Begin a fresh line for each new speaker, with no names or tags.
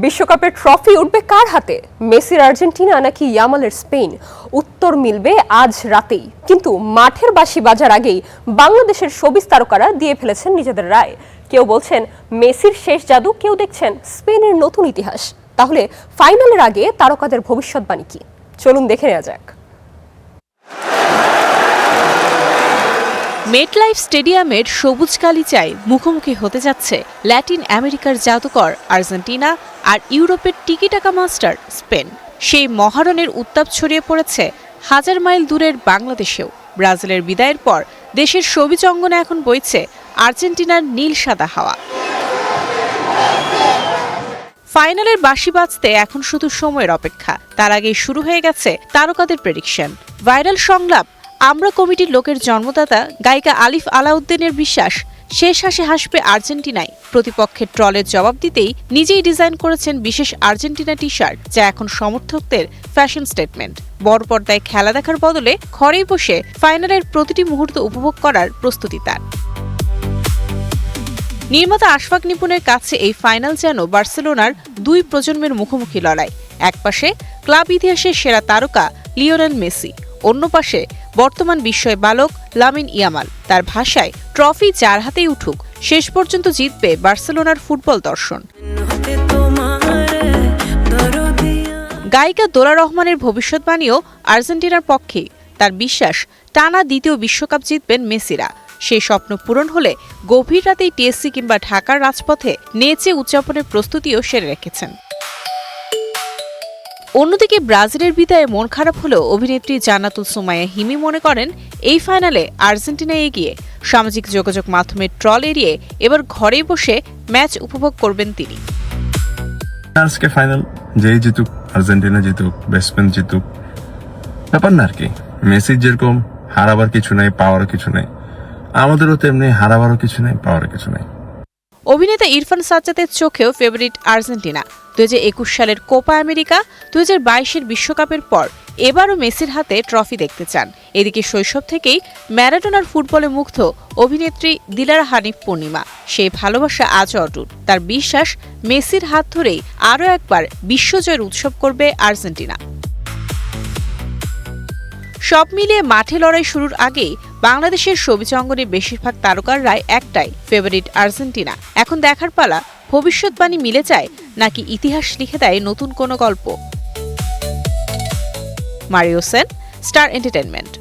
বিশ্বকাপের ট্রফি উঠবে কার হাতে? মেসির আর্জেন্টিনা নাকি ইয়ামালের স্পেন? উত্তর মিলবে আজ রাতেই। কিন্তু মাঠের বাঁশি বাজার আগেই বাংলাদেশের শোবিজ তারকারা দিয়ে ফেলেছেন নিজেদের রায়। কেউ বলছেন মেসির শেষ জাদু, কেউ দেখছেন স্পেনের নতুন ইতিহাস। তাহলে ফাইনালের আগে তারকাদের ভবিষ্যৎবাণী কি? চলুন দেখে নেওয়া যাক।
মেটলাইফ স্টেডিয়ামের সবুজ গালিচায় মুখোমুখি হতে যাচ্ছে ল্যাটিন আমেরিকার জাদুকর আর্জেন্টিনা আর ইউরোপের টিকিটাকা মাস্টার স্পেন। সেই মহারণের উত্তাপ ছড়িয়ে পড়েছে হাজার মাইল দূরের বাংলাদেশেও। ব্রাজিলের বিদায়ের পর দেশের সবুজ অঙ্গনে এখন বইছে আর্জেন্টিনার নীল সাদা হাওয়া। ফাইনালের বাঁশি বাজতে এখন শুধু সময়ের অপেক্ষা। তার আগেই শুরু হয়ে গেছে তারকাদের প্রেডিকশন। ভাইরাল সংলাপ আমরা কমিটির লোকের জন্মদাতা গায়িকা আলিফ আলাউদ্দিনের বিশ্বাস, শেষ হাসি হাসবে আর্জেন্টিনায়। প্রতিপক্ষের ট্রলের জবাব দিতেই নিজেই ডিজাইন করেছেন বিশেষ আর্জেন্টিনা টি শার্ট, যা এখন সমর্থকদের ফ্যাশন স্টেটমেন্ট। বড় পর্দায় খেলা দেখার বদলে ঘরেই বসে ফাইনালের প্রতিটি মুহূর্ত উপভোগ করার প্রস্তুতি তার। নির্মাতা আশফাক নিপুণের কাছে এই ফাইনাল যেন বার্সেলোনার দুই প্রজন্মের মুখোমুখি লড়াই। একপাশে ক্লাব ইতিহাসের সেরা তারকা লিওনেল মেসি, অন্য পাশে বর্তমান বিস্ময় বালক লামিন ইয়ামাল। তার ভাষায় ট্রফি যার হাতেই উঠুক, শেষ পর্যন্ত জিতবে বার্সেলোনার ফুটবল দর্শন। গায়িকা দোলা রহমানের ভবিষ্যৎবাণীও আর্জেন্টিনার পক্ষে। তার বিশ্বাস টানা দ্বিতীয় বিশ্বকাপ জিতবেন মেসিরা। সেই স্বপ্ন পূরণ হলে গভীর রাতেই টিএসসি কিংবা ঢাকার রাজপথে নেচে উদযাপনের প্রস্তুতিও সেরে রেখেছেন। অন্যদিকে ব্রাজিলের বিদায়ে মন খারাপ হলেও অভিনেত্রী জান্নাতুল সুমাইয়া হিমি মনে করেন এই ফাইনালে আর্জেন্টিনা এগিয়ে। সামাজিক যোগাযোগ মাধ্যমের ট্রল এড়িয়ে এবার ঘরেই বসে ম্যাচ উপভোগ করবেন তিনি।
আজকে ফাইনাল যেই জিতুক, আর্জেন্টিনা জিতুক, স্পেন জিতুক, ব্যাপার না আর কি। মেসির যেরকম হারাবার কিছু নাই, পাওয়ার কিছু নাই, আমাদেরও তেমনি হারাবারও কিছু নাই, পাওয়ার কিছু নাই।
অভিনেতা ইরফান সাজ্জাদের চোখেও ফেভারিট আর্জেন্টিনা। 2021 সালের কোপা আমেরিকা, 2022-এর বিশ্বকাপের পর এবারও মেসির হাতে ট্রফি দেখতে চান। এদিকে শৈশব থেকেই ম্যারাডোনার ফুটবলে মুগ্ধ অভিনেত্রী দিলারা হানিফ পূর্ণিমা। সেই ভালোবাসা আজও অটুট। তার বিশ্বাস মেসির হাত ধরেই আরও একবার বিশ্বজয়ের উৎসব করবে আর্জেন্টিনা। সব মিলিয়ে মাঠে লড়াই শুরুর আগেই বাংলাদেশের সবুজ অঙ্গনে বেশিরভাগ তারকার রায় একটাই, ফেভারিট আর্জেন্টিনা। এখন দেখার পালা ভবিষ্যৎবাণী মিলে যায় নাকি ইতিহাস লিখে দেয় নতুন কোনো গল্প। Mario Sen, star entertainment.